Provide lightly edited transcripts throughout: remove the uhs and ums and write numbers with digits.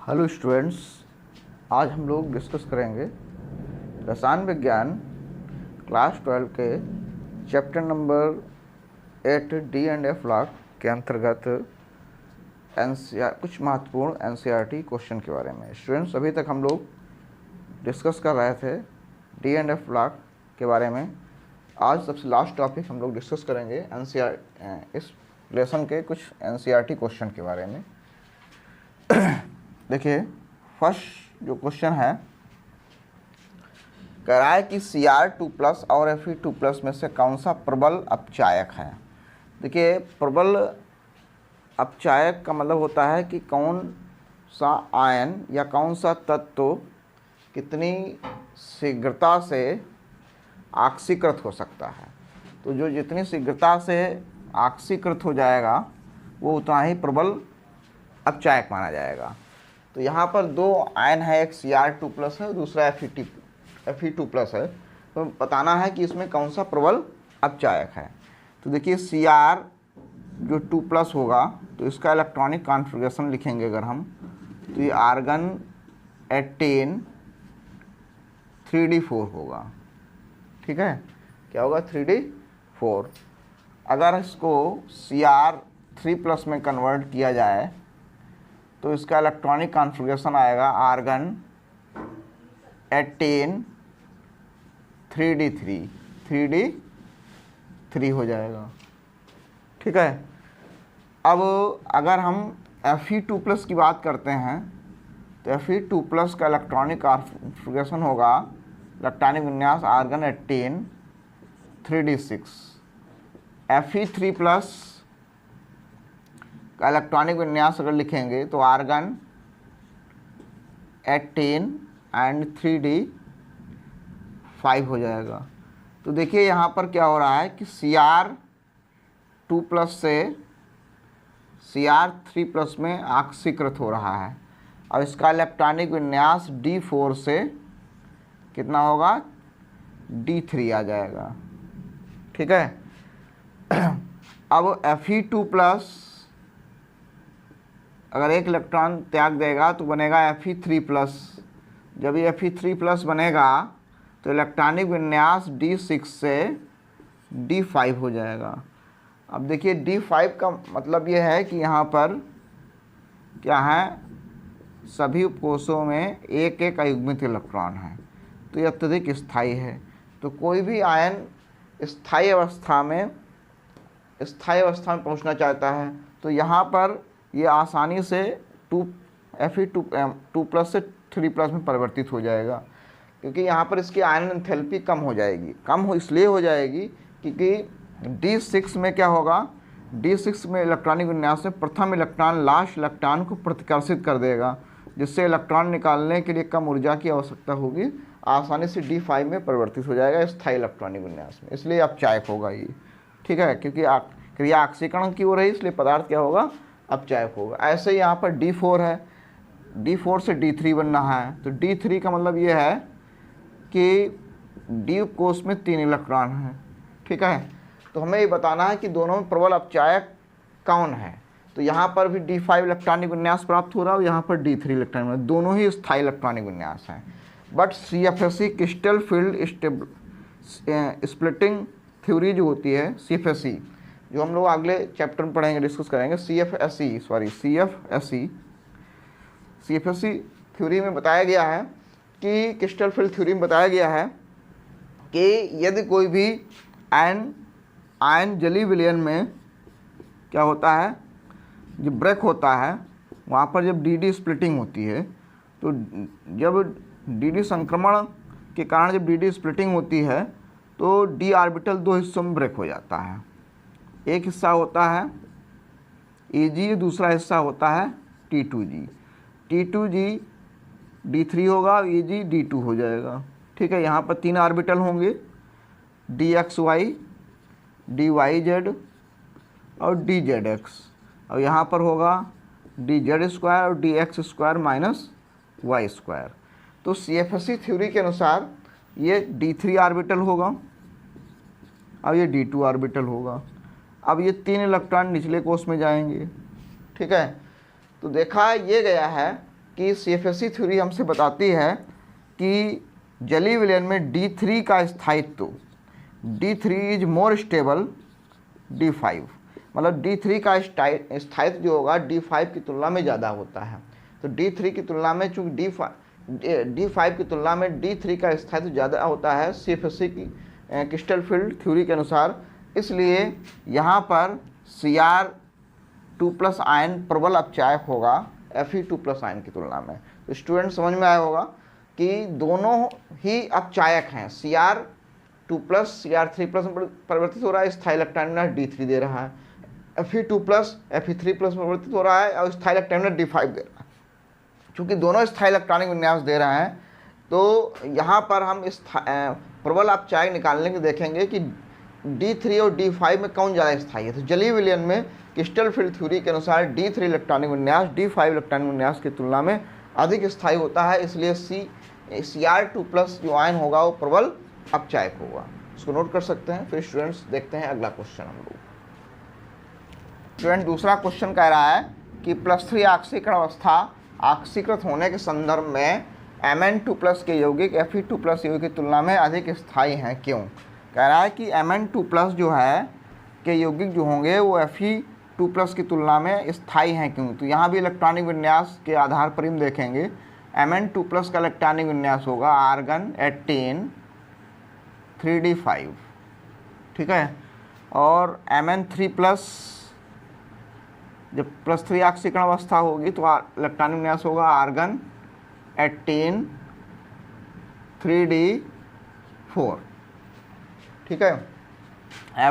Hello students, आज हम लोग डिस्कस करेंगे रसायन विज्ञान क्लास 12 के chapter number 8 D and F log के अंतर्गत कुछ महत्वपूर्ण एनसीईआरटी क्वेश्चन के बारे में। स्टूडेंट्स, अभी तक हम लोग डिस्कस कर रहे थे डी एंड एफ लॉग के बारे में। आज सबसे लास्ट टॉपिक हम लोग डिस्कस करेंगे इस लेसन के कुछ एनसीईआरटी क्वेश्चन के बारे में। देखिए, फर्स्ट जो क्वेश्चन है, कह रहा है कि Cr2+ और Fe2+ में से कौन सा प्रबल अपचायक है। देखिए, प्रबल अपचायक का मतलब होता है कि कौन सा आयन या कौन सा तत्व कितनी शीघ्रता से ऑक्सीकृत हो सकता है। तो जो जितनी शीघ्रता से ऑक्सीकृत हो जाएगा वो उतना ही प्रबल अपचायक माना जाएगा। तो यहाँ पर दो आयन है, एक Cr2+ है और दूसरा Fe2+ है। तो बताना है कि इसमें कौन सा प्रबल अपचायक है। तो देखिए, Cr जो 2+ होगा तो इसका इलेक्ट्रॉनिक कॉन्फ़िगरेशन लिखेंगे अगर हम, तो ये आर्गन 18 3d4 होगा। ठीक है, क्या होगा? 3d4। अगर इसको Cr3+ में कन्वर्ट किया जाए तो इसका इलेक्ट्रॉनिक कॉन्फ़िगरेशन आएगा आर्गन 18 3d3 हो जाएगा। ठीक है। अब अगर हम Fe2+ की बात करते हैं तो Fe2+ का इलेक्ट्रॉनिक कॉन्फ़िगरेशन होगा, इलेक्ट्रॉनिक विन्यास आर्गन 18 3d6। Fe3+ का इलेक्ट्रॉनिक विन्यास अगर लिखेंगे तो आर्गन 18 एंड 3d5 हो जाएगा। तो देखिए यहाँ पर क्या हो रहा है कि Cr2+ से Cr3+ में ऑक्सीकृत हो रहा है। अब इसका इलेक्ट्रॉनिक विन्यास D4 से कितना होगा? D3 आ जाएगा। ठीक है। अब Fe2+ अगर एक इलेक्ट्रॉन त्याग देगा तो बनेगा Fe3+। जब ये Fe3+ बनेगा तो इलेक्ट्रॉनिक विन्यास D6 से D5 हो जाएगा। अब देखिए, D5 का मतलब ये है कि यहाँ पर क्या है, सभी उपकोषों में एक एक अयुग्मित इलेक्ट्रॉन है, तो ये अत्यधिक स्थायी है। तो कोई भी आयन स्थायी अवस्था में पहुँचना चाहता है तो यहाँ पर ये आसानी से Fe2+ से 3+ में परिवर्तित हो जाएगा, क्योंकि यहाँ पर इसकी आयन एंथैल्पी कम हो जाएगी। इसलिए हो जाएगी क्योंकि D6 में क्या होगा, D6 में इलेक्ट्रॉनिक विन्यास में प्रथम इलेक्ट्रॉन लास्ट इलेक्ट्रॉन को प्रतिकर्षित कर देगा, जिससे इलेक्ट्रॉन निकालने के लिए कम ऊर्जा की आवश्यकता होगी, आसानी से D5 में परिवर्तित हो जाएगा स्थायी इलेक्ट्रॉनिक विन्यास में। इसलिए अपचायक होगा ये। ठीक है, क्योंकि क्रिया ऑक्सीकरण की हो रही है, इसलिए पदार्थ क्या होगा? अपचायक होगा। ऐसे ही यहाँ पर D4 है, D4 से D3 बनना है। तो D3 का मतलब ये है कि D कोष में 3 इलेक्ट्रॉन हैं। ठीक है, तो हमें ये बताना है कि दोनों में प्रबल अपचायक कौन है। तो यहाँ पर भी D5 इलेक्ट्रॉनिक विन्यास प्राप्त हो रहा है और यहाँ पर D3 इलेक्ट्रॉनिक विन्यास, दोनों ही स्थायी इलेक्ट्रॉनिक विन्यास हैं। But CFSE crystal field splitting theory जो होती है, CFSE, जो हम लोग अगले चैप्टर में पढ़ेंगे, डिस्कस करेंगे, CFSE थ्योरी में बताया गया है कि क्रिस्टल फील्ड थ्योरी में बताया गया है कि यदि कोई भी आयन जलीय विलयन में क्या होता है, जब ब्रेक होता है, वहाँ पर जब DD स्प्लिटिंग होती है, तो जब DD संक्रमण के कारण जब DD स्प्लिटिंग होती है तो D ऑर्बिटल 2 हिस्सों में ब्रेक हो जाता है। एक हिस्सा होता है Ag, दूसरा हिस्सा होता है T2G। T2G D3 होगा, Ag D2 हो जाएगा। ठीक है, यहाँ पर 3 ऑर्बिटल होंगे, DXY, DYZ और DZX। और यहाँ पर होगा DZ² और DX² - Y²। तो CFSE थ्योरी के अनुसार ये D3 ऑर्बिटल होगा और ये D2 ऑर्बिटल होगा। अब ये 3 इलेक्ट्रॉन निचले कोष में जाएंगे। ठीक है, तो देखा ये गया है कि CFSE थ्योरी हमसे बताती है कि जलीय विलयन में D3 का स्थायित्व, D3 is more stable D5, मतलब D3 का स्थायित्व जो होगा D5 की तुलना में ज़्यादा होता है। तो D3 की तुलना में, चूँकि D5 की तुलना में D3 का स्थायित्व ज़्यादा होता है CFSE की क्रिस्टल फील्ड थ्योरी के अनुसार, इसलिए यहाँ पर Cr2+ आयन प्रबल अपचायक होगा Fe2+ आयन की तुलना में। तो स्टूडेंट समझ में आया होगा कि दोनों ही अपचायक हैं। Cr2+ Cr3+ में परिवर्तित हो रहा है, स्थायी इलेक्ट्रॉन विन्यास D3 दे रहा है। Fe2+ Fe3+ में परिवर्तित हो रहा है और स्थायी इलेक्ट्रॉन विन्यास D5 दे रहा है। चूँकि दोनों स्थायी इलेक्ट्रॉनिक विन्यास दे रहे हैं, तो यहाँ पर हम इस प्रबल अपचायक निकालने के देखेंगे कि D3 और D5 में कौन ज़्यादा स्थायी है। तो जलीय विलयन में क्रिस्टल फील्ड थ्योरी के अनुसार D3 इलेक्ट्रॉनिक विन्यास D5 इलेक्ट्रॉनिक विन्यास की तुलना में अधिक स्थायी होता है, इसलिए Cr2+ जो आयन होगा वो प्रबल अपचायक होगा। इसको नोट कर सकते हैं। फिर स्टूडेंट्स देखते हैं अगला क्वेश्चन हम लोग। स्टूडेंट दूसरा क्वेश्चन कह रहा है कि +3 ऑक्सीकरण अवस्था ऑक्सीकृत होने के संदर्भ में Mn2+ के यौगिक Fe2+ यौगिक की तुलना में अधिक स्थायी हैं, क्यों? कह रहा है कि Mn2+ जो है के यौगिक जो होंगे वो Fe2+ की तुलना में स्थायी हैं, क्यों? तो यहाँ भी इलेक्ट्रॉनिक विन्यास के आधार पर हम देखेंगे। Mn2+ का इलेक्ट्रॉनिक विन्यास होगा आर्गन 18 3d5, ठीक है। और Mn3+ जब +3 ऑक्सीकरण अवस्था होगी तो इलेक्ट्रॉनिक विन्यास होगा आर्गन 18 3d4, ठीक है।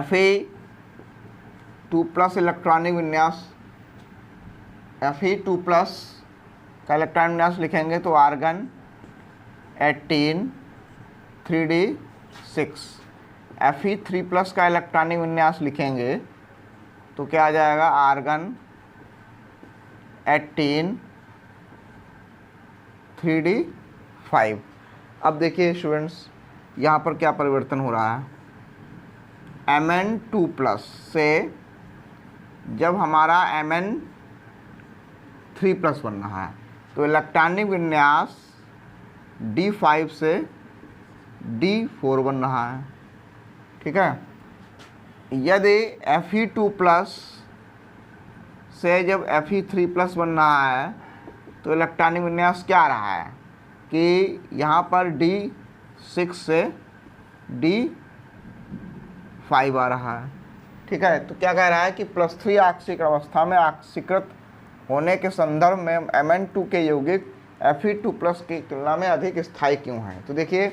Fe2+ इलेक्ट्रॉनिक विन्यास, Fe2+ का इलेक्ट्रॉनिक विन्यास लिखेंगे तो आर्गन 18 3d6। Fe3+ का इलेक्ट्रॉनिक विन्यास लिखेंगे तो क्या आ जाएगा आर्गन 18 3d5। अब देखिए स्टूडेंट्स यहाँ पर क्या परिवर्तन हो रहा है। Mn2+ से जब हमारा Mn3+ बन रहा है तो इलेक्ट्रॉनिक विन्यास D5 से D4 बन रहा है, ठीक है। यदि Fe2+ से जब Fe3+ बन रहा है तो इलेक्ट्रॉनिक विन्यास क्या आ रहा है कि यहाँ पर D6 से D5 आ रहा है, ठीक है। तो क्या कह रहा है कि +3 ऑक्सीकरण अवस्था में ऑक्सीकृत होने के संदर्भ में Mn2 के यौगिक Fe2+ की तुलना में अधिक स्थायी क्यों हैं। तो देखिए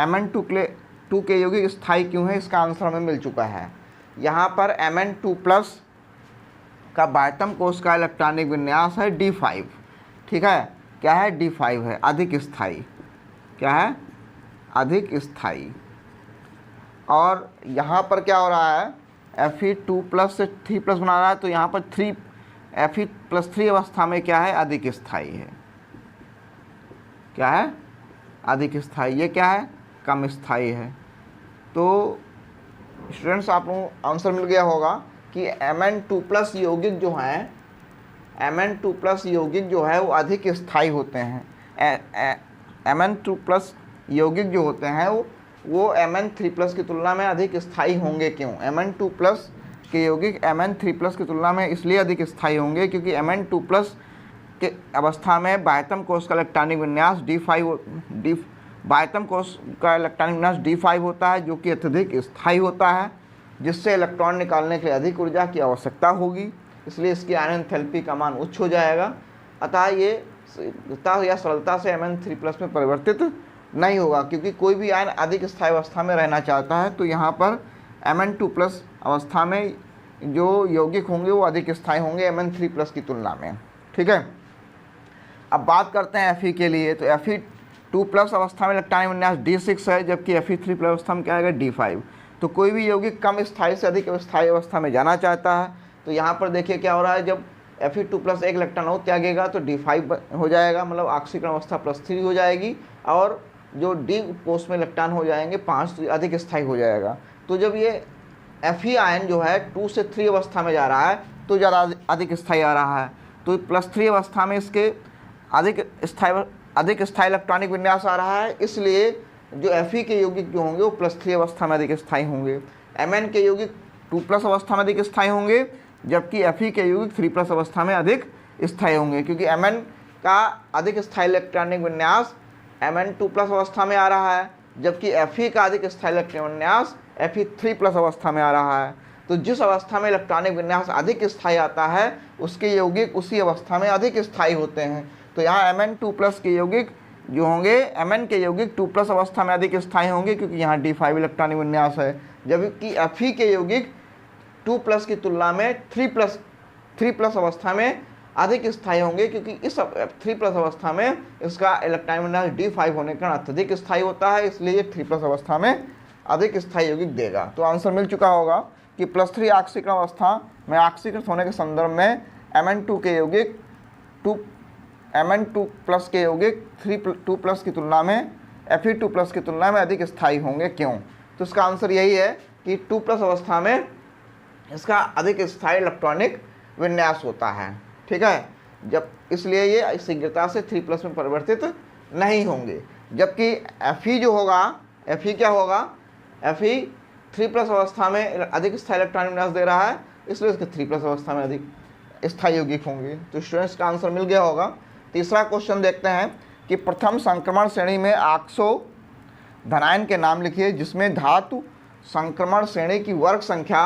Mn2 के यौगिक स्थायी क्यों है, इसका आंसर हमें मिल चुका है। यहाँ पर Mn2+ का बाह्यतम कोश का इलेक्ट्रॉनिक विन्यास है D5, ठीक है। क्या है? D5 है, अधिक स्थायी। क्या है? अधिक स्थायी। और यहाँ पर क्या हो रहा है, Fe2+ से 3+ बना रहा है तो यहाँ पर Fe+3 अवस्था में क्या है, अधिक स्थायी है। क्या है? अधिक स्थायी। ये क्या है? कम स्थायी है। तो स्टूडेंट्स आप लोगों को आंसर मिल गया होगा कि Mn2+ यौगिक जो हैं, Mn2+ यौगिक जो है वो अधिक स्थायी होते हैं। Mn2+ यौगिक जो होते हैं वो Mn3+ की तुलना में अधिक स्थायी होंगे, क्यों? Mn2+ के यौगिक Mn3+ की तुलना में इसलिए अधिक स्थायी होंगे क्योंकि Mn2+ के अवस्था में बाह्यतम कोश का इलेक्ट्रॉनिक विन्यास बाह्यतम कोश का इलेक्ट्रॉनिक विन्यास D5 होता है, जो कि अत्यधिक स्थायी होता है, जिससे इलेक्ट्रॉन निकालने के लिए अधिक ऊर्जा की आवश्यकता होगी, इसलिए इसकी आयन एंथैल्पी का मान उच्च हो जाएगा। अतः ये या सरलता से Mn3+ में परिवर्तित नहीं होगा, क्योंकि कोई भी आयन अधिक स्थायी अवस्था में रहना चाहता है। तो यहाँ पर Mn2+ अवस्था में जो यौगिक होंगे वो अधिक स्थायी होंगे Mn3+ की तुलना में, ठीक है। अब बात करते हैं Fe के लिए। तो Fe2+ अवस्था में इलेक्ट्रॉनिक विन्यास D6 है, जबकि Fe3+ अवस्था में क्या आएगा, D5। तो कोई भी यौगिक कम स्थायी से अधिक स्थायी अवस्था में जाना चाहता है। तो यहाँ पर देखिए क्या हो रहा है, जब Fe2+ एक इलेक्ट्रॉन और त्यागेगा तो D5 हो जाएगा, मतलब ऑक्सीकरण अवस्था +3 हो जाएगी, और जो D कोष में इलेक्ट्रॉन हो जाएंगे 5, तो अधिक स्थायी हो जाएगा। तो जब ये Fe आयन जो है 2 से 3 अवस्था में जा रहा है तो ज़्यादा अधिक स्थायी आ रहा है। तो +3 अवस्था में इसके अधिक स्थायी इलेक्ट्रॉनिक विन्यास आ रहा है, इसलिए जो Fe के यौगिक जो होंगे वो +3 अवस्था में अधिक स्थायी होंगे। Mn के यौगिक 2+ अवस्था में अधिक स्थायी होंगे, जबकि Fe के यौगिक 3+ अवस्था में अधिक स्थायी होंगे, क्योंकि Mn का अधिक स्थायी इलेक्ट्रॉनिक विन्यास Mn 2+ अवस्था में आ रहा है, जबकि Fe का अधिक स्थायी इलेक्ट्रॉनिक विन्यास Fe 3+ अवस्था में आ रहा है। तो जिस अवस्था में इलेक्ट्रॉनिक विन्यास अधिक स्थायी आता है उसके यौगिक उसी अवस्था में अधिक स्थायी होते हैं। तो यहाँ Mn2+ के यौगिक जो होंगे, Mn के यौगिक 2+ अवस्था में अधिक स्थायी होंगे, क्योंकि यहाँ D5 इलेक्ट्रॉनिक विन्यास है, जबकि Fe के यौगिक 2+ की तुलना में 3+ अवस्था में अधिक स्थायी होंगे, क्योंकि इस 3+ अवस्था में इसका इलेक्ट्रॉनिक विन्यास D5 होने के कारण अत्यधिक स्थायी होता है, इसलिए ये 3+ अवस्था में अधिक स्थायी यौगिक देगा। तो आंसर मिल चुका होगा कि +3 ऑक्सीकरण अवस्था में ऑक्सीकृत होने के संदर्भ में Mn2 के यौगिक Mn2+ के यौगिक 2+ की तुलना में Fe2+ की तुलना में अधिक स्थायी होंगे। क्यों? तो इसका आंसर यही है कि 2+ अवस्था में इसका अधिक स्थायी इलेक्ट्रॉनिक विन्यास होता है। ठीक है, जब इसलिए ये शीघ्रता से 3+ में परिवर्तित नहीं होंगे, जबकि Fe जो होगा, Fe क्या होगा, Fe 3+ अवस्था में अधिक स्थायी इलेक्ट्रॉनिक विन्यास दे रहा है, इसलिए इसके 3+ अवस्था में अधिक स्थायी यौगिक होंगे। तो स्टूडेंट्स का आंसर मिल गया होगा। तीसरा क्वेश्चन देखते हैं कि प्रथम संक्रमण श्रेणी में ऑक्सो धनायन के नाम लिखिए जिसमें धातु संक्रमण श्रेणी की वर्ग संख्या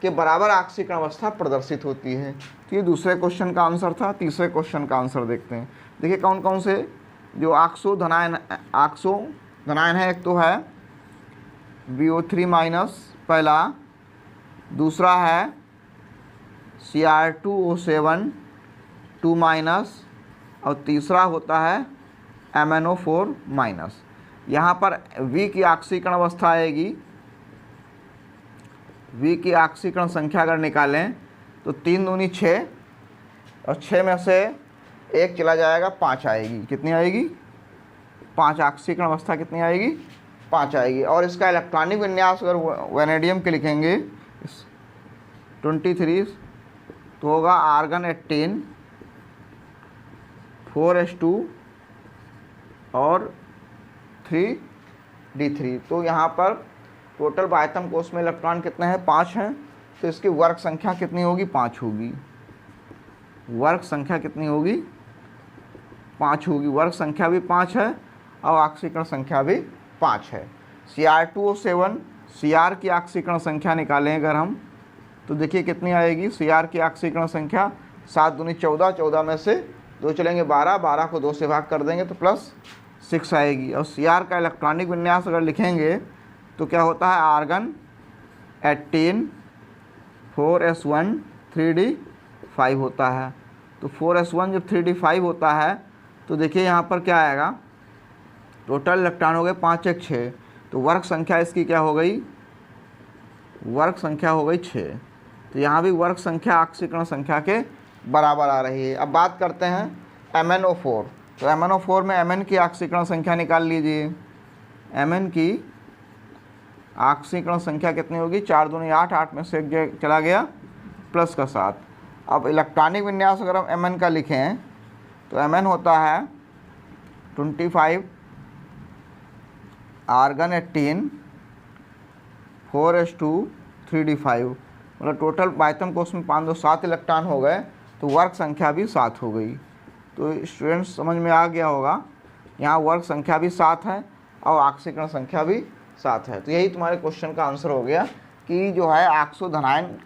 के बराबर ऑक्सीकरण अवस्था प्रदर्शित होती है। तो ये दूसरे क्वेश्चन का आंसर था। तीसरे क्वेश्चन का आंसर देखते हैं। देखिए कौन कौन से जो ऑक्सो धनायन है। एक तो है BO3- पहला, दूसरा है Cr2O7 2- और तीसरा होता है MnO4-। यहाँ पर V की ऑक्सीकरण अवस्था आएगी। V की ऑक्सीकरण संख्या अगर निकालें तो 3 दूनी 6 और 6 में से 1 चला जाएगा, 5 आएगी। कितनी आएगी? 5 ऑक्सीकरण अवस्था कितनी आएगी? 5 आएगी। और इसका इलेक्ट्रॉनिक विन्यास अगर वैनेडियम के लिखेंगे 23 तो होगा आर्गन 18 4s2 और 3d3। तो यहाँ पर टोटल बाह्यतम कोश में इलेक्ट्रॉन कितने हैं? 5 हैं। तो इसकी वर्ग संख्या कितनी होगी? 5 होगी। वर्ग संख्या कितनी होगी? 5 होगी। वर्ग संख्या भी 5 है और ऑक्सीकरण संख्या भी 5 है। Cr2O7 Cr की ऑक्सीकरण संख्या निकालें अगर हम तो देखिए कितनी आएगी। Cr की ऑक्सीकरण संख्या 7 दूनी 14, 14 में से 2 चलेंगे 12, 12 को 2 से भाग कर देंगे तो +6 आएगी। और Cr का इलेक्ट्रॉनिक विन्यास अगर लिखेंगे तो क्या होता है? आर्गन 18 4s1 3d5 होता है। तो 4s1 जब 3d5 होता है तो देखिए यहाँ पर क्या आएगा? टोटल इलेक्ट्रॉन हो गए 5 1 6। तो वर्ग संख्या इसकी क्या हो गई? वर्ग संख्या हो गई 6। तो यहाँ भी वर्ग संख्या ऑक्सीकरण संख्या के बराबर आ रही है। अब बात करते हैं MnO4। तो MnO4 में Mn की ऑक्सीकरण संख्या निकाल लीजिए। Mn की ऑक्सीकरण संख्या कितनी होगी? 4 दूनी 8, 8 में से 1 चला गया प्लस का 7। अब इलेक्ट्रॉनिक विन्यास अगर हम Mn का लिखें तो Mn होता है 25 आर्गन 18 4s2 3d5। मतलब टोटल बाह्यतम कोश में 5 2 7 इलेक्ट्रॉन हो गए, तो वर्ग संख्या भी 7 हो गई। तो स्टूडेंट्स समझ में आ गया होगा, यहाँ वर्ग संख्या भी 7 है और ऑक्सीकरण संख्या भी 7 है। तो यही तुम्हारे क्वेश्चन का आंसर हो गया कि जो है ऑक्सो धनायन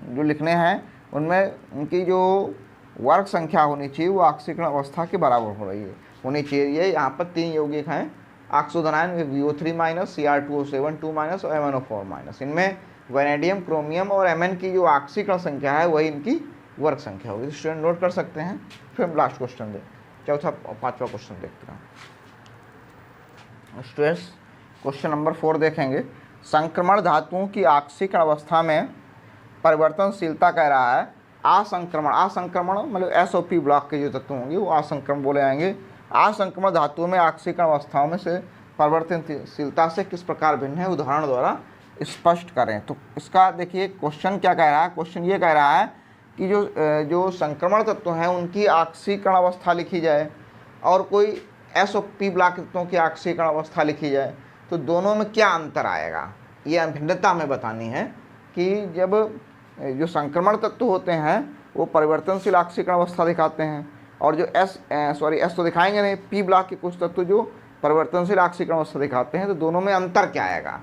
जो लिखने हैं उनमें उनकी जो वर्ग संख्या होनी चाहिए वो ऑक्सीकरण अवस्था के बराबर होनी चाहिए। यहाँ पर 3 यौगिक हैं ऑक्सो धनायन, BO3-, Cr2O7 2- और MnO4-। इनमें वैनेडियम, क्रोमियम और Mn की जो ऑक्सीकरण संख्या है वही इनकी वर्ग संख्या होगी। स्टूडेंट नोट कर सकते हैं। फिर हम लास्ट क्वेश्चन चौथा 5वां क्वेश्चन देखते हैं। स्टूडेंट्स क्वेश्चन नंबर 4 देखेंगे। संक्रमण धातुओं की ऑक्सीकरण अवस्था में परिवर्तनशीलता कह रहा है। असंक्रमण मतलब SO2 ब्लॉक के जो तत्व होंगे वो असंक्रमण बोले जाएंगे। असंक्रमण धातुओं में ऑक्सीकरण अवस्थाओं में से परिवर्तनशीलता से किस प्रकार भिन्न है, उदाहरण द्वारा स्पष्ट करें। तो इसका देखिए क्वेश्चन क्या कह रहा है। क्वेश्चन ये कह रहा है कि जो संक्रमण तत्व हैं उनकी ऑक्सीकरण अवस्था लिखी जाए और कोई एस और पी ब्लॉक तत्वों की ऑक्सीकरण अवस्था लिखी जाए, तो दोनों में क्या अंतर आएगा, ये भिन्नता हमें बतानी है कि जब जो संक्रमण तत्व होते हैं वो परिवर्तनशील ऑक्सीकरण अवस्था दिखाते हैं और जो एस तो दिखाएंगे नहीं, पी ब्लॉक के कुछ तत्व जो परिवर्तनशील ऑक्सीकरण अवस्था दिखाते हैं, तो दोनों में अंतर क्या आएगा।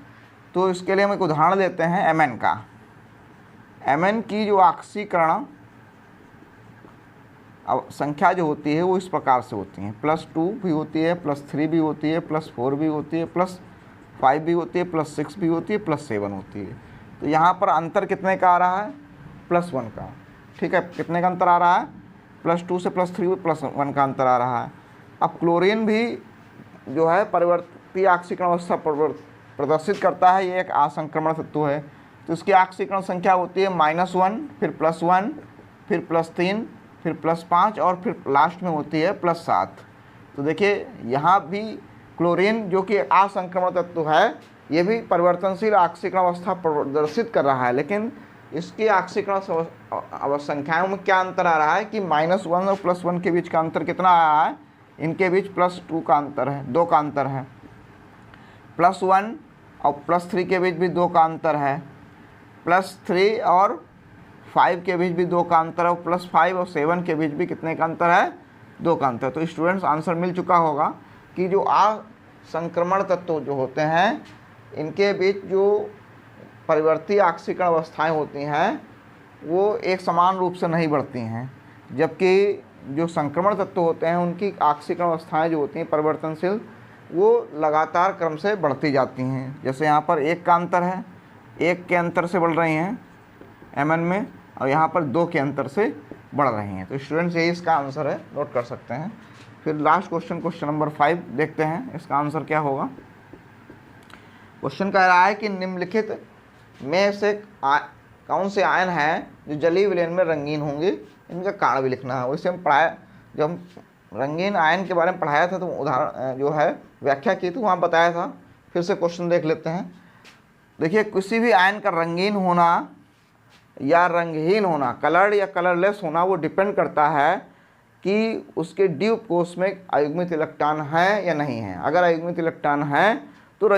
तो इसके लिए हम एक उदाहरण लेते हैं एमएन का। एमएन की जो ऑक्सीकरण संख्या जो होती है वो इस प्रकार से होती है, +2 भी होती है, +3 भी होती है, +4 भी होती है, +5 भी होती है, +6 भी होती है, +7 होती है। तो यहाँ पर अंतर कितने का आ रहा है, +1 का। ठीक है, कितने का अंतर आ रहा है, +2 से +3 +1 का अंतर आ रहा है। अब क्लोरीन भी जो है परिवर्ती ऑक्सीकरण अवस्था प्रदर्शित करता है, ये एक असंक्रमण तत्व है। तो इसकी ऑक्सीकरण संख्या होती है -1, फिर +1, फिर +3, फिर +5 और फिर लास्ट में होती है +7। तो देखिए यहाँ भी क्लोरीन जो कि असंक्रमण तत्व है, ये भी परिवर्तनशील ऑक्सीकरण अवस्था प्रदर्शित कर रहा है, लेकिन इसकी ऑक्सीकरण संख्याओं में क्या अंतर आ रहा है कि -1 और +1 के बीच का अंतर कितना आया है, इनके बीच +2 का अंतर है, 2 का अंतर है। +1 और +3 के बीच भी 2 का अंतर है, +3 और 5 के बीच भी 2 का अंतर है, और +5 और 7 के बीच भी कितने का अंतर है, 2 का अंतर। तो स्टूडेंट्स आंसर मिल चुका होगा कि जो असंक्रमण तत्व जो होते हैं इनके बीच जो परिवर्ती ऑक्सीकरण अवस्थाएं होती हैं वो एक समान रूप से नहीं बढ़ती हैं, जबकि जो संक्रमण तत्व होते हैं उनकी ऑक्सीकरण अवस्थाएं जो होती हैं परिवर्तनशील, वो लगातार क्रम से बढ़ती जाती हैं। जैसे यहाँ पर 1 का अंतर है, 1 के अंतर से बढ़ रही हैं एमएन में, और यहाँ पर 2 के अंतर से बढ़ रही हैं। तो स्टूडेंट्स यही इसका आंसर है, नोट कर सकते हैं। फिर लास्ट क्वेश्चन नंबर 5 देखते हैं, इसका आंसर क्या होगा। क्वेश्चन कह रहा है कि निम्नलिखित में से कौन से आयन हैं जो जलीय विलयन में रंगीन होंगे, इनका कारण भी लिखना है। वैसे हम पढ़ाया, जब हम रंगीन आयन के बारे में पढ़ाया था तो उदाहरण जो है व्याख्या की थी, वहाँ बताया था। फिर से क्वेश्चन देख लेते हैं। देखिए, किसी भी आयन का रंगीन होना या रंगहीन होना, कलर्ड या कलरलेस होना, वो डिपेंड करता है कि उसके डी उपकोष में अयुग्मित इलेक्ट्रॉन है या नहीं है। अगर अयुग्मित इलेक्ट्रॉन है तो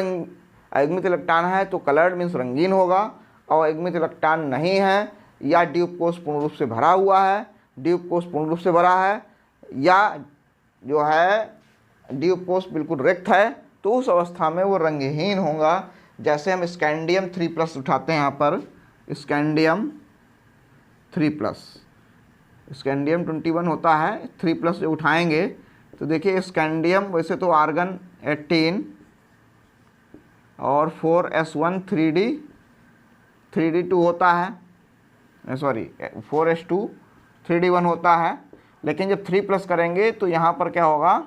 अयुग्मित इलेक्ट्रॉन है तो कलर्ड मीन्स रंगीन होगा, और अयुग्मित इलेक्ट्रॉन नहीं है या डी उपकोष पूर्ण रूप से भरा हुआ है, डी उपकोष पूर्ण रूप से भरा है, या जो है डी उपकोष बिल्कुल रिक्त है, तो उस अवस्था में वो रंगहीन होगा। जैसे हम स्कैंडियम 3+ उठाते हैं, यहाँ पर स्कैंडियम 3+, स्कैंडियम 21 होता है, 3+ जो उठाएंगे तो देखिए स्कैंडियम वैसे तो आर्गन 18 और 4s1 3d2 होता है, सॉरी 4s2 3d1 होता है, लेकिन जब 3+ करेंगे तो यहाँ पर क्या होगा,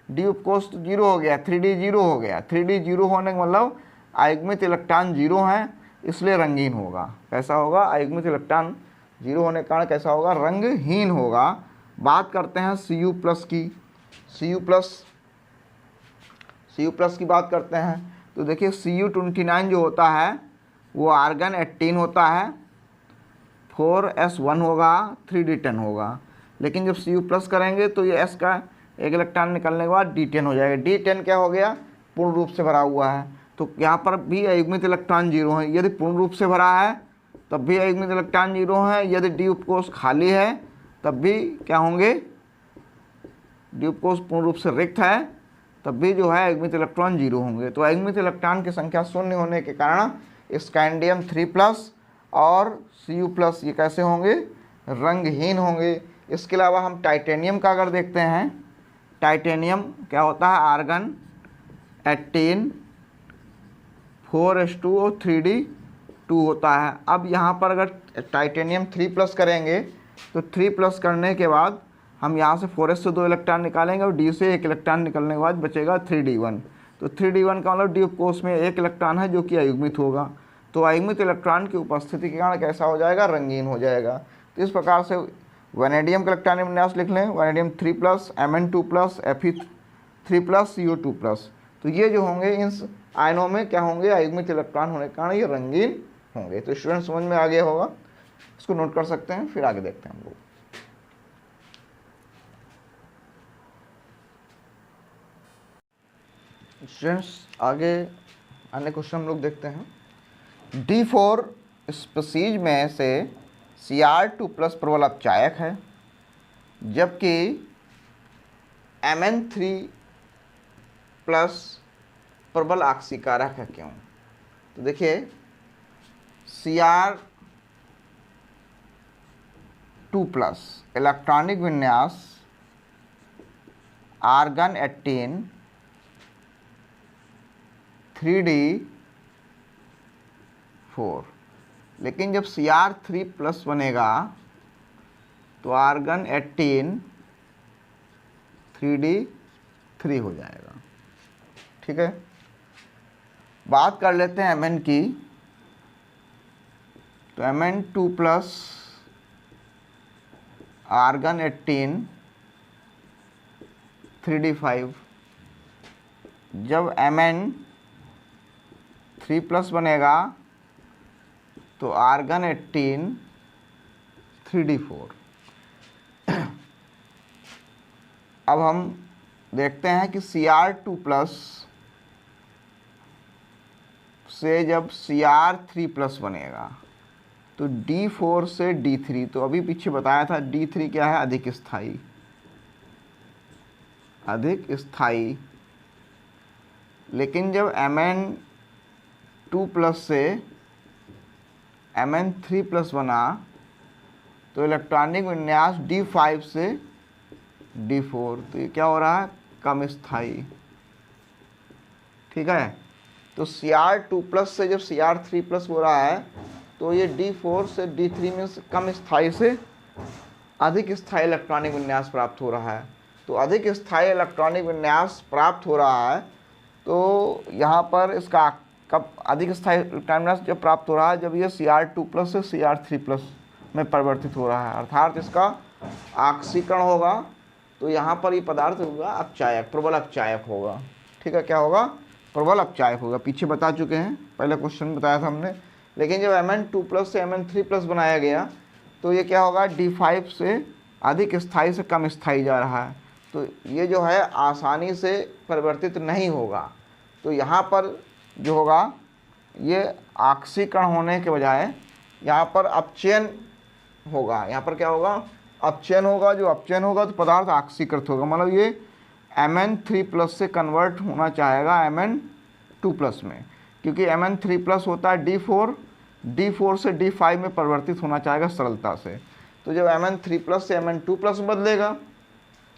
डी उपकोष तो 0 हो गया, 3d 0 हो गया। 3d 0 होने का मतलब अयुग्मित इलेक्ट्रॉन 0 हैं, इसलिए रंगीन होगा। कैसा होगा, अयुग्मित इलेक्ट्रॉन 0 होने के कारण कैसा होगा, रंगहीन होगा। बात करते हैं Cu+ की, Cu+ की बात करते हैं तो देखिए Cu29 जो होता है वो आर्गन 18 होता है, 4s1 होगा, 3d10 होगा। लेकिन जब Cu+ करेंगे तो ये s का एक इलेक्ट्रॉन निकलने के बाद d10 हो जाएगा। d10 क्या हो गया, पूर्ण रूप से भरा हुआ है, तो यहाँ पर भी अयुग्मित इलेक्ट्रॉन 0 है। यदि पूर्ण रूप से भरा है तब भी अयुग्मित इलेक्ट्रॉन 0 है, यदि डी उपकोष खाली है तब भी क्या होंगे, डी उपकोष पूर्ण रूप से रिक्त है तब भी जो है अयुग्मित इलेक्ट्रॉन 0 होंगे। तो अयुग्मित इलेक्ट्रॉन की संख्या 0 होने के कारण स्कैंडियम 3+ और Cu+ ये कैसे होंगे, रंगहीन होंगे। इसके अलावा हम टाइटेनियम का अगर देखते हैं, टाइटेनियम क्या होता है, आर्गन 18 4s2 और 3d2 होता है। अब यहाँ पर अगर टाइटेनियम 3+ करेंगे तो 3+ करने के बाद हम यहाँ से 4s से 2 इलेक्ट्रॉन निकालेंगे और d से 1 इलेक्ट्रॉन निकलने के बाद बचेगा 3d1। तो 3d1 का मतलब डी उपकोष में 1 इलेक्ट्रॉन है जो कि अयुग्मित होगा। तो अयुग्मित इलेक्ट्रॉन की उपस्थिति के कारण कैसा हो जाएगा, रंगीन हो जाएगा। तो इस प्रकार से वैनेडियम का इलेक्ट्रॉनिक विन्यास लिख लें, वैनेडियम 3+, Mn2+, Fe3+, CO2+। तो ये जो होंगे इन आयनों में क्या होंगे, अयुग्मित इलेक्ट्रॉन होने के कारण ये रंगीन होंगे। तो स्टूडेंट समझ में आ गया होगा। इसको नोट कर सकते हैं, फिर आगे देखते हैं हम लोग। स्टूडेंट्स आगे अन्य क्वेश्चन हम लोग देखते हैं। D4 स्पीसीज में से Cr2 प्लस प्रबल अपचायक है, जबकि Mn3 प्लस प्रबल आक्सीकारक है, क्यों? तो देखिए Cr2 प्लस इलेक्ट्रॉनिक विन्यास आर्गन 18 3d4, लेकिन जब Cr3 प्लस बनेगा तो आर्गन 18 3d3 हो जाएगा। ठीक है, बात कर लेते हैं Mn की। तो Mn2 प्लस आर्गन 18 3d5, जब Mn3 प्लस बनेगा तो आर्गन 18 3d4। अब हम देखते हैं कि Cr2 प्लस से जब Cr3 प्लस बनेगा तो D4 से D3, तो अभी पीछे बताया था D3 क्या है, अधिक स्थायी, अधिक स्थायी। लेकिन जब Mn2 प्लस से Mn3 प्लस बना तो इलेक्ट्रॉनिक विन्यास D5 से D4, तो ये क्या हो रहा है, कम स्थायी। ठीक है, तो Cr2 प्लस से जब Cr3 प्लस हो रहा है तो ये D4 से D3 में कम स्थायी से अधिक स्थायी इलेक्ट्रॉनिक विन्यास प्राप्त हो रहा है। तो अधिक स्थायी इलेक्ट्रॉनिक विन्यास प्राप्त हो रहा है, तो यहाँ पर इसका कब अधिक स्थायी इलेक्ट्रॉनिक विन्यास जब प्राप्त हो रहा है, जब ये Cr2 प्लस से Cr3 प्लस में परिवर्तित हो रहा है, अर्थात इसका ऑक्सीकरण होगा। तो यहाँ पर ये पदार्थ होगा अपचायक, प्रबल अपचायक होगा। ठीक है, क्या होगा, प्रबल अपचायक होगा। पीछे बता चुके हैं, पहले क्वेश्चन बताया था हमने। लेकिन जब Mn2 प्लस से Mn3 प्लस बनाया गया तो ये क्या होगा, D5 से अधिक स्थायी से कम स्थायी जा रहा है, तो ये जो है आसानी से परिवर्तित नहीं होगा। तो यहाँ पर जो होगा ये ऑक्सीकरण होने के बजाय यहाँ पर अपचयन होगा। यहाँ पर क्या होगा, अपचयन होगा। जो अपचयन होगा तो पदार्थ ऑक्सीकृत होगा, मतलब ये Mn3 प्लस से कन्वर्ट होना चाहेगा Mn2 प्लस में, क्योंकि Mn3 प्लस होता है D4, D4 से D5 में परिवर्तित होना चाहेगा सरलता से। तो जब Mn3 प्लस से Mn2 प्लस में बदलेगा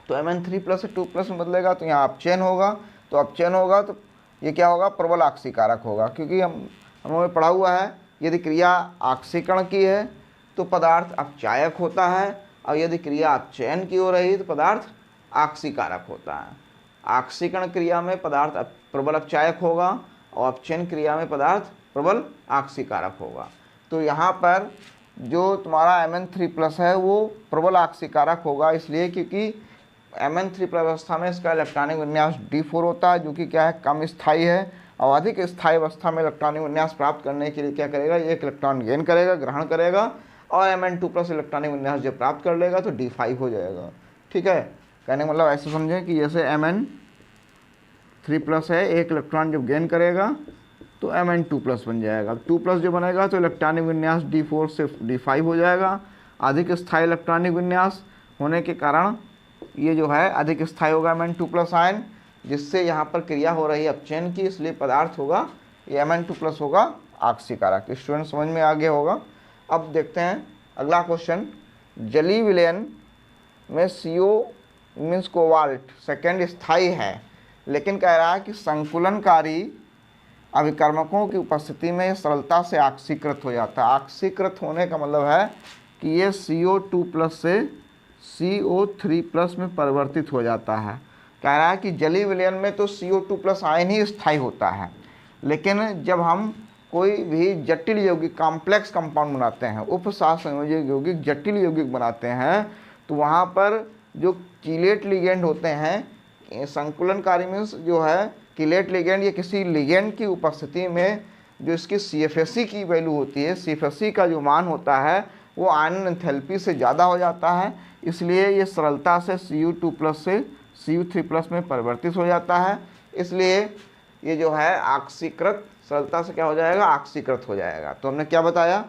तो Mn3 प्लस से 2 प्लस में बदलेगा, तो यहाँ अपचयन होगा। तो अपचयन होगा तो ये क्या होगा, प्रबल ऑक्सीकारक होगा, क्योंकि हमने पढ़ा हुआ है यदि क्रिया ऑक्सीकरण की है तो पदार्थ अपचायक होता है, और यदि क्रिया अपचयन की हो रही है तो पदार्थ ऑक्सीकारक होता है। ऑक्सीकरण क्रिया में पदार्थ प्रबल अपचायक होगा और अपचयन क्रिया में पदार्थ प्रबल ऑक्सीकारक होगा। तो यहाँ पर जो तुम्हारा Mn3 प्लस है वो प्रबल ऑक्सीकारक होगा, इसलिए क्योंकि Mn3 प्लस अवस्था में इसका इलेक्ट्रॉनिक विन्यास D4 होता है, जो कि क्या है, कम स्थायी है। और अधिक स्थायी अवस्था में इलेक्ट्रॉनिक विन्यास प्राप्त करने के लिए क्या करेगा, एक इलेक्ट्रॉन गेन करेगा, ग्रहण करेगा, और Mn2 प्लस इलेक्ट्रॉनिक विन्यास जब प्राप्त कर लेगा तो D5 हो जाएगा। ठीक है, कहने का मतलब ऐसे समझें कि जैसे Mn3 प्लस है, एक इलेक्ट्रॉन जब गेन करेगा तो Mn2 प्लस बन जाएगा। 2 प्लस जो बनेगा तो इलेक्ट्रॉनिक विन्यास D4 से D5 हो जाएगा। अधिक स्थायी इलेक्ट्रॉनिक विन्यास होने के कारण ये जो है अधिक स्थायी होगा Mn2 प्लस आयन, जिससे यहाँ पर क्रिया हो रही है अपचयन की, इसलिए पदार्थ होगा ये Mn2 प्लस होगा ऑक्सीकारक। स्टूडेंट समझ में आगे होगा। अब देखते हैं अगला क्वेश्चन। जलीय विलयन में CO मीन्स कोबाल्ट सेकेंड स्थायी है, लेकिन कह रहा है कि संकुलनकारी अभिकर्मकों की उपस्थिति में ये सरलता से ऑक्सीकृत हो जाता है। ऑक्सीकृत होने का मतलब है कि ये CO2 प्लस से CO3 प्लस में परिवर्तित हो जाता है। कह रहा है कि जलीय विलयन में तो CO2 प्लस आयन ही स्थायी होता है, लेकिन जब हम कोई भी जटिल यौगिक कॉम्प्लेक्स कंपाउंड बनाते हैं, उपसहसंयोजक यौगिक जटिल यौगिक बनाते हैं, तो वहाँ पर जो कीलेट लिगेंड होते हैं, संकुलनकारी मीन्स जो है कीलेट लिगेंड या किसी लिगेंड की उपस्थिति में जो इसकी CFSE की वैल्यू होती है, CFSE का जो मान होता है वो आयनन एंथैल्पी से ज़्यादा हो जाता है, इसलिए ये सरलता से Cu2+ से Cu3+ में परिवर्तित हो जाता है। इसलिए ये जो है ऑक्सीकृत, सरलता से क्या हो जाएगा, ऑक्सीकृत हो जाएगा। तो हमने क्या बताया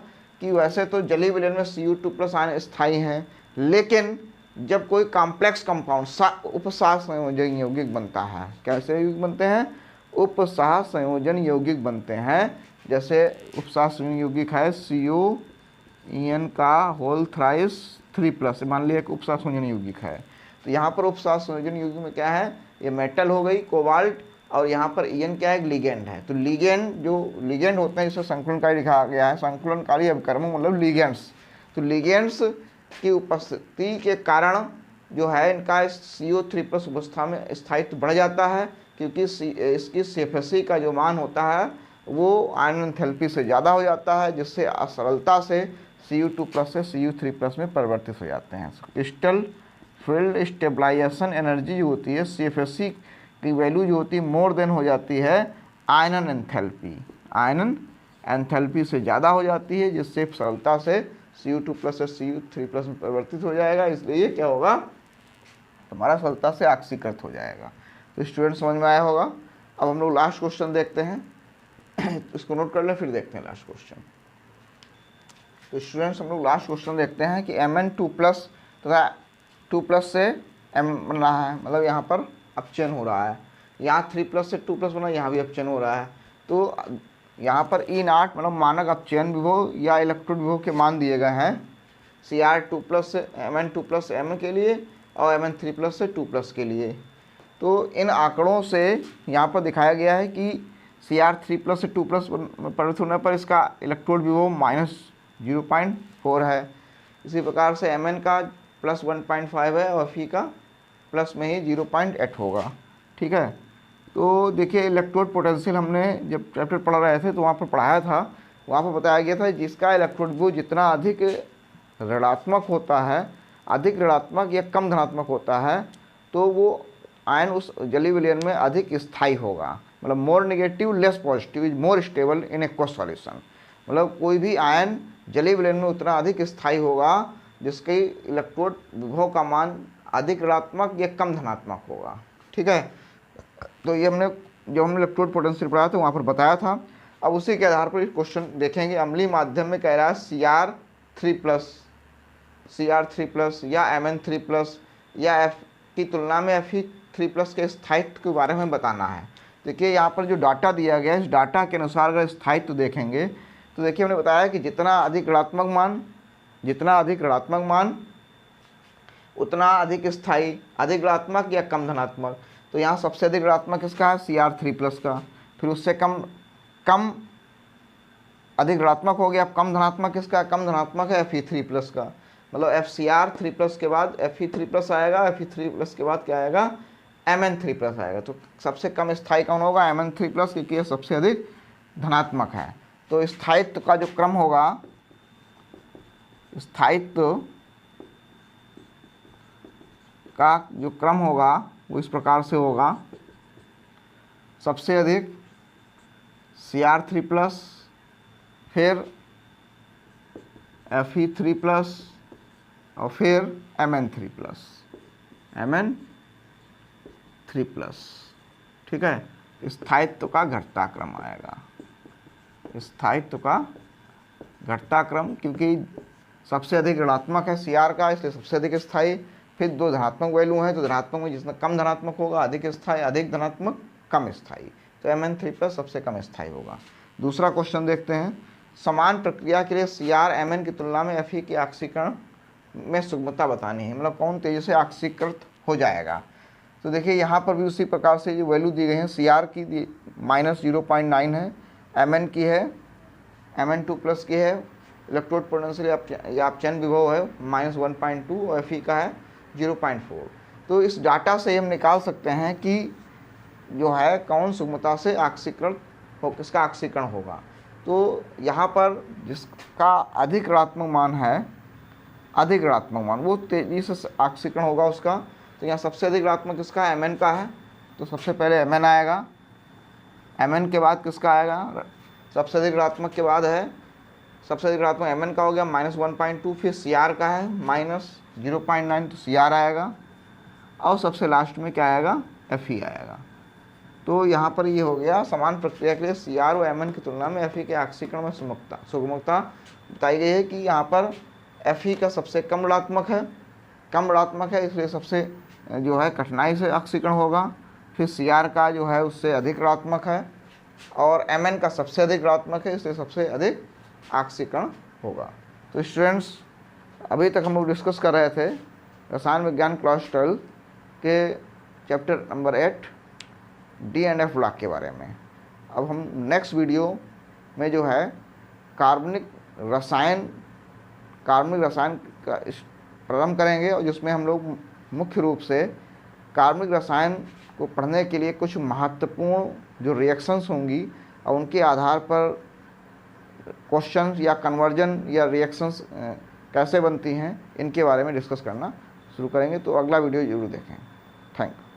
कि वैसे तो जलीय विलयन में Cu2+ आयन स्थायी हैं, लेकिन जब कोई कॉम्प्लेक्स कंपाउंड उपसहसंयोजन यौगिक बनता है, कैसे यौगिक बनते हैं, उपसहसंयोजन यौगिक बनते हैं। जैसे उपसहसंयोजन यौगिक है CuEn का होल थ्राइस 3+, मान लिया एक उपसहसंयोजन यौगिक है। तो यहाँ पर उपसहसंयोजन यौगिक में क्या है, ये मेटल हो गई कोबाल्ट, और यहाँ पर En क्या है, लिगेंड है। तो लिगेंड, जो लिगेंड होते हैं जिसे संकुलनकारी लिखा गया है, संकुलनकारी अभिकर्मक मतलब लिगेंड्स। तो लिगेंड्स की उपस्थिति के कारण जो है इनका CO3+ अवस्था में स्थायित्व बढ़ जाता है, क्योंकि इसकी CFC का जो मान होता है वो आयन एंथैल्पी से ज़्यादा हो जाता है, जिससे सरलता से Cu2+ से Cu3+ में परिवर्तित हो जाते हैं। क्रिस्टल फील्ड स्टेबलाइजेशन एनर्जी जो होती है, CFC की वैल्यू जो होती है मोर देन हो जाती है आयनन एंथैल्पी, आयनन एंथैल्पी से ज़्यादा हो जाती है, जिससे सरलता से Cu2+ से Cu3+ में परिवर्तित हो जाएगा। इसलिए ये क्या होगा, हमारा सरलता से ऑक्सीकृत हो जाएगा। तो स्टूडेंट समझ में आया होगा। अब हम लोग लास्ट क्वेश्चन देखते हैं, इसको नोट कर लें, फिर देखते हैं लास्ट क्वेश्चन। तो स्टूडेंट्स हम लोग लास्ट क्वेश्चन देखते हैं कि Mn2+ तथा 2+ से M बन रहा है, मतलब यहाँ पर अपचयन हो रहा है। यहाँ 3+ से 2+ बना, यहाँ भी अपचयन हो रहा है। तो यहाँ पर E0 मतलब मानक अपचयन विभव या इलेक्ट्रोड विभव के मान दिए गए हैं Cr2+ से Mn2+ M के लिए और Mn3+ से 2+ के लिए। तो इन आंकड़ों से यहाँ पर दिखाया गया है कि Cr3+ से 2+ परिवर्तित होने पर इसका इलेक्ट्रोड विभव -0.4 है। इसी प्रकार से Mn का +1.5 है और Fe का प्लस में ही 0.8 होगा। ठीक है, तो देखिए इलेक्ट्रोड पोटेंशियल हमने जब चैप्टर पढ़ा रहे थे तो वहाँ पर पढ़ाया था, वहाँ पर बताया गया था जिसका इलेक्ट्रोड विभव जितना अधिक ऋणात्मक होता है, अधिक ऋणात्मक या कम धनात्मक होता है, तो वो आयन उस जलीय विलयन में अधिक स्थायी होगा। मतलब more negative less positive is more stable in aqueous solution. मतलब कोई भी आयन जलीय विलयन में उतना अधिक स्थायी होगा जिसके इलेक्ट्रोड विभव का मान अधिक ऋणात्मक या कम धनात्मक होगा। ठीक है, तो ये हमने जब हमने इलेक्ट्रोड पोटेंशियल पढ़ा था वहाँ पर बताया था। अब उसी के आधार पर क्वेश्चन देखेंगे। अम्लीय माध्यम में कह रहा है Cr3+ या Mn3+ या F की तुलना में Fe3+ के स्थायित्व के बारे में बताना है। देखिए यहाँ पर जो डाटा दिया गया है, इस डाटा के अनुसार अगर स्थायित्व देखेंगे तो देखिए हमने बताया कि जितना अधिक ऋणात्मक मान उतना अधिक स्थायी, अधिक ऋणात्मक या कम धनात्मक। तो यहाँ सबसे अधिक ऋणात्मक किसका है, Cr3+ का। फिर उससे कम अधिक ऋणात्मक हो गया। अब कम धनात्मक किसका, कम धनात्मक है Fe3+ का। मतलब FCr3+ के बाद Fe3+ आएगा, Fe3+ के बाद क्या आएगा, Mn3+ आएगा। तो सबसे कम स्थायी कौन होगा, Mn3+, क्योंकि ये सबसे अधिक धनात्मक है। तो स्थायित्व का जो क्रम होगा, स्थायित्व का जो क्रम होगा वो इस प्रकार से होगा। सबसे अधिक Cr3+, फिर Fe3+ और फिर Mn3+। ठीक है, स्थायित्व का घटता क्रम आएगा, स्थायित्व का घटता क्रम, क्योंकि सबसे अधिक ऋणात्मक है Cr का, इसलिए सबसे अधिक स्थायी। फिर दो धनात्मक वैल्यू हैं, तो धनात्मक में जितना कम धनात्मक होगा अधिक स्थायी, अधिक धनात्मक कम स्थायी। तो Mn3+ सबसे कम स्थायी होगा। दूसरा क्वेश्चन देखते हैं। समान प्रक्रिया के लिए Cr Mn की तुलना में Fe के ऑक्सीकरण में सुगमता बतानी है, मतलब कौन तेजी से ऑक्सीकृत हो जाएगा। तो देखिए यहाँ पर भी उसी प्रकार से जो वैल्यू दी गई है, Cr की -0.9 है, Mn की है, Mn2+ की है, इलेक्ट्रोड पोटेंशियल या अपचयन विभव है -1.2 और Fe का है 0.4। तो इस डाटा से हम निकाल सकते हैं कि जो है कौन सुगमता से ऑक्सीकृत हो, किसका ऑक्सीकरण होगा। तो यहाँ पर जिसका अधिक ऋणात्मक मान है, अधिक ऋणात्मक मान, वो तेजी से ऑक्सीकरण होगा उसका। तो यहाँ सबसे अधिक ऋणात्मक किसका है, Mn का है। तो सबसे पहले Mn आएगा, Mn के बाद किसका आएगा, सबसे अधिक ऋणात्मक के बाद है सबसे अधिक ऋणात्मक Mn का हो गया -1.2, फिर Cr का है -0.9 तो Cr आएगा, और सबसे लास्ट में क्या आएगा, Fe आएगा। तो यहाँ पर ये हो गया समान प्रक्रिया के लिए Cr और Mn की तुलना में Fe के ऑक्सीकरण में सुगमता बताई गई है कि यहाँ पर Fe का सबसे कम ऋणात्मक है, इसलिए सबसे जो है कठिनाई से ऑक्सीकरण होगा। फिर Cr का जो है उससे अधिक ऋणात्मक है, और Mn का सबसे अधिक ऋणात्मक है, इसलिए सबसे अधिक ऑक्सीकरण होगा। तो स्टूडेंट्स, अभी तक हम लोग डिस्कस कर रहे थे रसायन विज्ञान क्लास 12 के chapter number 8 D and F block के बारे में। अब हम नेक्स्ट वीडियो में जो है कार्बनिक रसायन का प्रारंभ करेंगे, और जिसमें हम लोग मुख्य रूप से कार्बनिक रसायन को पढ़ने के लिए कुछ महत्वपूर्ण जो रिएक्शंस होंगी और उनके आधार पर क्वेश्चंस या कन्वर्जन या रिएक्शंस कैसे बनती हैं, इनके बारे में डिस्कस करना शुरू करेंगे। तो अगला वीडियो ज़रूर देखें। Thank you.